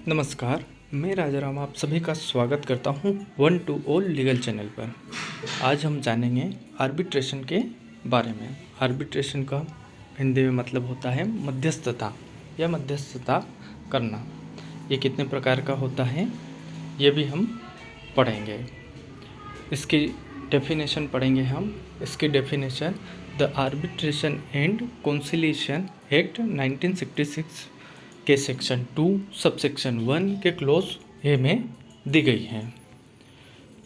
नमस्कार, मैं राजाराम आप सभी का स्वागत करता हूं one two all legal channel पर। आज हम जानेंगे आर्बिट्रेशन के बारे में। आर्बिट्रेशन का हिंदी में मतलब होता है मध्यस्थता या मध्यस्थता करना। ये कितने प्रकार का होता है ये भी हम पढ़ेंगे। इसकी डेफिनेशन पढ़ेंगे हम। इसकी definition the arbitration and conciliation act 1966 के सेक्शन 2 सबसेक्शन 1 के क्लोज ए में दी गई है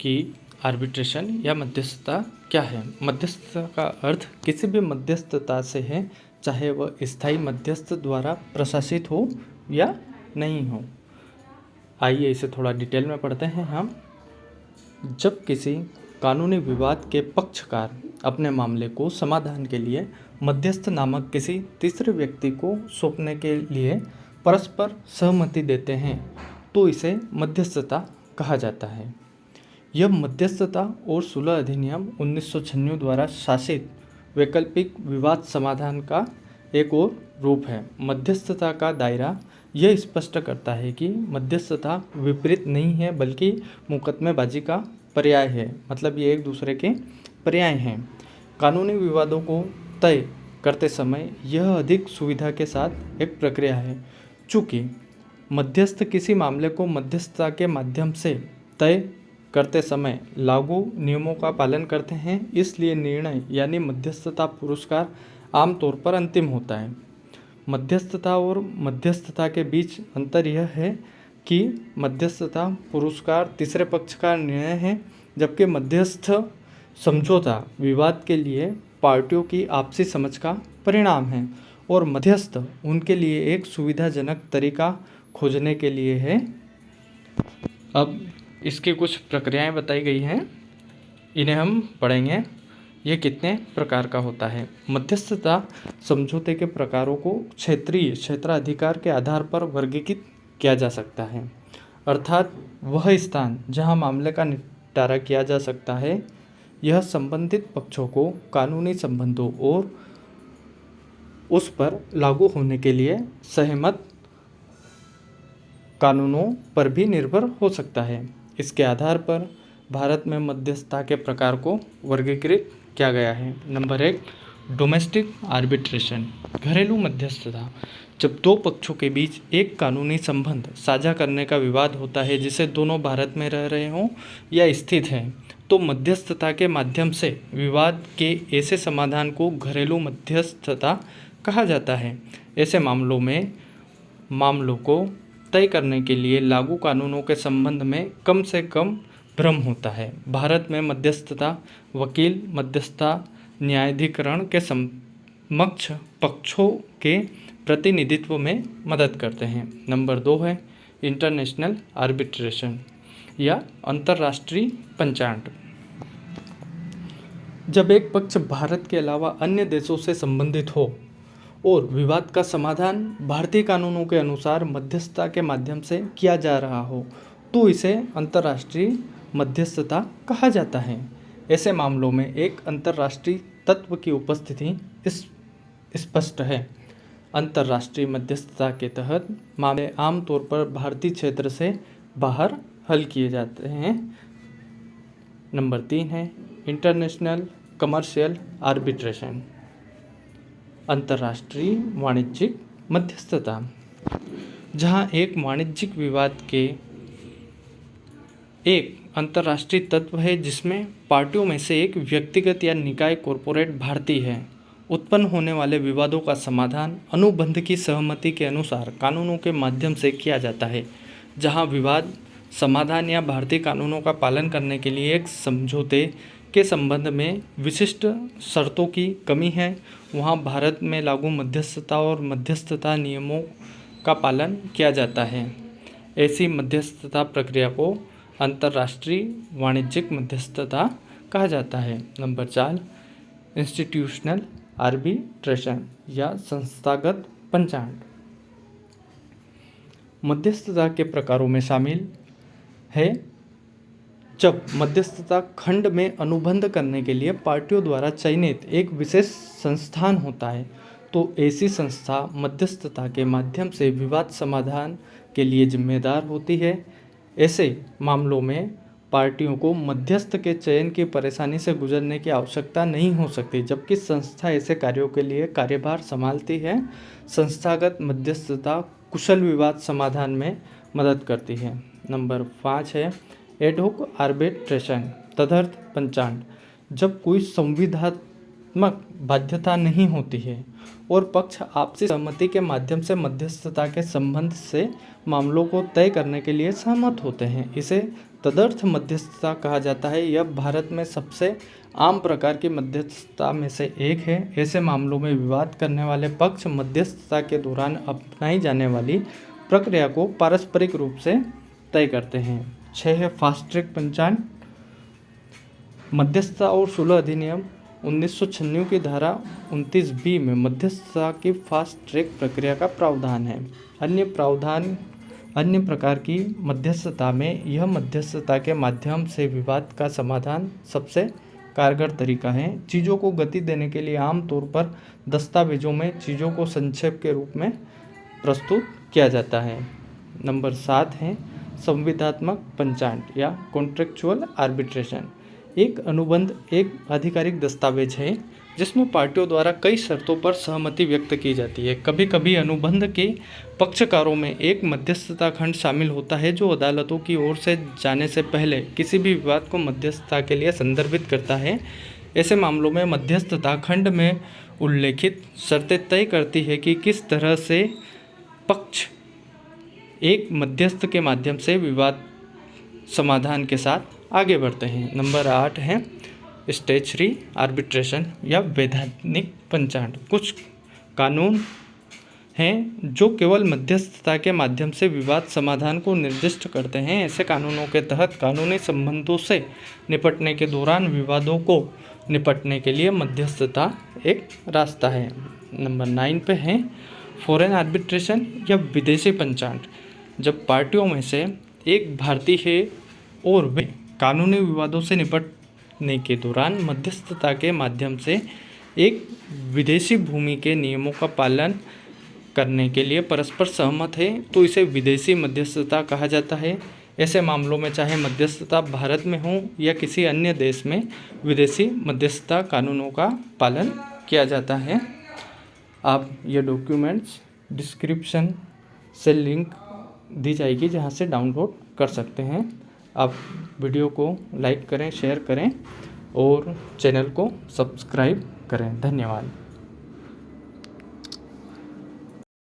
कि आर्बिट्रेशन या मध्यस्थता क्या है। मध्यस्थता का अर्थ किसी भी मध्यस्थता से है, चाहे वह स्थायी मध्यस्थ द्वारा प्रशासित हो या नहीं हो। आइए इसे थोड़ा डिटेल में पढ़ते हैं हम। जब किसी कानूनी विवाद के पक्षकार अपने मामले को समाधान के लिए मध्यस्थ नामक किसी तीसरे व्यक्ति को सौंपने के लिए परस्पर सहमति देते हैं तो इसे मध्यस्थता कहा जाता है। यह मध्यस्थता और सुलह अधिनियम 1996 द्वारा शासित वैकल्पिक विवाद समाधान का एक और रूप है। मध्यस्थता का दायरा यह स्पष्ट करता है कि मध्यस्थता विपरीत नहीं है बल्कि मुकदमेबाजी का पर्याय है। मतलब ये एक दूसरे के पर्याय हैं। कानूनी विवादों को तय करते समय यह अधिक सुविधा के साथ एक प्रक्रिया है। चूँकि मध्यस्थ किसी मामले को मध्यस्थता के माध्यम से तय करते समय लागू नियमों का पालन करते हैं, इसलिए निर्णय यानी मध्यस्थता पुरस्कार आमतौर पर अंतिम होता है। मध्यस्थता और मध्यस्थता के बीच अंतर यह है कि मध्यस्थता पुरस्कार तीसरे पक्ष का निर्णय है, जबकि मध्यस्थ समझौता विवाद के लिए पार्टियों की आपसी समझ का परिणाम है और मध्यस्थ उनके लिए एक सुविधाजनक तरीका खोजने के लिए है। अब इसकी कुछ प्रक्रियाएं बताई गई हैं, इन्हें हम पढ़ेंगे। ये कितने प्रकार का होता है। मध्यस्थता समझौते के प्रकारों को क्षेत्राधिकार के आधार पर वर्गीकृत किया जा सकता है, अर्थात वह स्थान जहां मामले का निपटारा किया जा सकता है। यह संबंधित पक्षों को कानूनी संबंधों और उस पर लागू होने के लिए सहमत कानूनों पर भी निर्भर हो सकता है। इसके आधार पर भारत में मध्यस्थता के प्रकार को वर्गीकृत किया गया है। नंबर 1, डोमेस्टिक आर्बिट्रेशन, घरेलू मध्यस्थता। जब दो पक्षों के बीच एक कानूनी संबंध साझा करने का विवाद होता है, जिसे दोनों भारत में रह रहे हों या स्थित हैं, तो मध्यस्थता के माध्यम से विवाद के ऐसे समाधान को घरेलू मध्यस्थता कहा जाता है। ऐसे मामलों को तय करने के लिए लागू कानूनों के संबंध में कम से कम भ्रम होता है। भारत में मध्यस्थता वकील मध्यस्थता न्यायाधिकरण के समक्ष पक्षों के प्रतिनिधित्व में मदद करते हैं। नंबर 2 है इंटरनेशनल आर्बिट्रेशन या अंतर्राष्ट्रीय पंचांग। जब एक पक्ष भारत के अलावा अन्य देशों से संबंधित हो और विवाद का समाधान भारतीय कानूनों के अनुसार मध्यस्थता के माध्यम से किया जा रहा हो, तो इसे अंतर्राष्ट्रीय मध्यस्थता कहा जाता है। ऐसे मामलों में एक अंतर्राष्ट्रीय तत्व की उपस्थिति स्पष्ट है। अंतर्राष्ट्रीय मध्यस्थता के तहत मामले आमतौर पर भारतीय क्षेत्र से बाहर हल किए जाते हैं। नंबर 3 है इंटरनेशनल कमर्शियल आर्बिट्रेशन, अंतर्राष्ट्रीय वाणिज्यिक मध्यस्थता, जहां एक वाणिज्यिक विवाद के एक अंतर्राष्ट्रीय तत्व है जिसमें पार्टियों में से एक व्यक्तिगत या निकाय कॉरपोरेट भारतीय है। उत्पन्न होने वाले विवादों का समाधान अनुबंध की सहमति के अनुसार कानूनों के माध्यम से किया जाता है। जहां विवाद समाधान या भारतीय कानूनों का पालन करने के लिए एक समझौते के संबंध में विशिष्ट शर्तों की कमी है, वहां भारत में लागू मध्यस्थता और मध्यस्थता नियमों का पालन किया जाता है। ऐसी मध्यस्थता प्रक्रिया को अंतर्राष्ट्रीय वाणिज्यिक मध्यस्थता कहा जाता है। नंबर 4 इंस्टीट्यूशनल आर्बिट्रेशन या संस्थागत पंचांग। मध्यस्थता के प्रकारों में शामिल है जब मध्यस्थता खंड में अनुबंध करने के लिए पार्टियों द्वारा चयनित एक विशेष संस्थान होता है, तो ऐसी संस्था मध्यस्थता के माध्यम से विवाद समाधान के लिए जिम्मेदार होती है। ऐसे मामलों में पार्टियों को मध्यस्थ के चयन की परेशानी से गुजरने की आवश्यकता नहीं हो सकती, जबकि संस्था ऐसे कार्यों के लिए कार्यभार संभालती है। संस्थागत मध्यस्थता कुशल विवाद समाधान में मदद करती है। नंबर 5 है एडहोक आर्बिट्रेशन, तदर्थ पंचांग। जब कोई संविधात्मक बाध्यता नहीं होती है और पक्ष आपसी सहमति के माध्यम से मध्यस्थता के संबंध से मामलों को तय करने के लिए सहमत होते हैं, इसे तदर्थ मध्यस्थता कहा जाता है। यह भारत में सबसे आम प्रकार की मध्यस्थता में से एक है। ऐसे मामलों में विवाद करने वाले पक्ष मध्यस्थता के दौरान अपनाई जाने वाली प्रक्रिया को पारस्परिक रूप से तय करते हैं। 6 है फास्ट ट्रैक पंचांग। मध्यस्थता और सुलह अधिनियम 1996 की धारा 29B में मध्यस्थता की फास्ट ट्रैक प्रक्रिया का प्रावधान है। अन्य प्रकार की मध्यस्थता में यह मध्यस्थता के माध्यम से विवाद का समाधान सबसे कारगर तरीका है। चीज़ों को गति देने के लिए आमतौर पर दस्तावेजों में चीज़ों को संक्षेप के रूप में प्रस्तुत किया जाता है। नंबर 7 है संविदात्मक पंचांग या कॉन्ट्रेक्चुअल आर्बिट्रेशन। एक अनुबंध एक आधिकारिक दस्तावेज है जिसमें पार्टियों द्वारा कई शर्तों पर सहमति व्यक्त की जाती है। कभी कभी अनुबंध के पक्षकारों में एक मध्यस्थता खंड शामिल होता है जो अदालतों की ओर से जाने से पहले किसी भी विवाद को मध्यस्थता के लिए संदर्भित करता है। ऐसे मामलों में मध्यस्थता खंड में उल्लेखित शर्तें तय करती है कि किस तरह से पक्ष एक मध्यस्थ के माध्यम से विवाद समाधान के साथ आगे बढ़ते हैं। नंबर 8 है स्टैच्यूटरी आर्बिट्रेशन या वैधानिक पंचांग। कुछ कानून हैं जो केवल मध्यस्थता के माध्यम से विवाद समाधान को निर्दिष्ट करते हैं। ऐसे कानूनों के तहत कानूनी संबंधों से निपटने के दौरान विवादों को निपटने के लिए मध्यस्थता एक रास्ता है। नंबर 9 पे है फॉरेन आर्बिट्रेशन या विदेशी पंचांग। जब पार्टियों में से एक भारतीय है और वे कानूनी विवादों से निपटने के दौरान मध्यस्थता के माध्यम से एक विदेशी भूमि के नियमों का पालन करने के लिए परस्पर सहमत है तो इसे विदेशी मध्यस्थता कहा जाता है। ऐसे मामलों में चाहे मध्यस्थता भारत में हो या किसी अन्य देश में विदेशी मध्यस्थता कानूनों का पालन किया जाता है। आप ये डॉक्यूमेंट्स डिस्क्रिप्शन से लिंक दी जाएगी जहाँ से डाउनलोड कर सकते हैं। आप वीडियो को लाइक करें, शेयर करें और चैनल को सब्सक्राइब करें। धन्यवाद।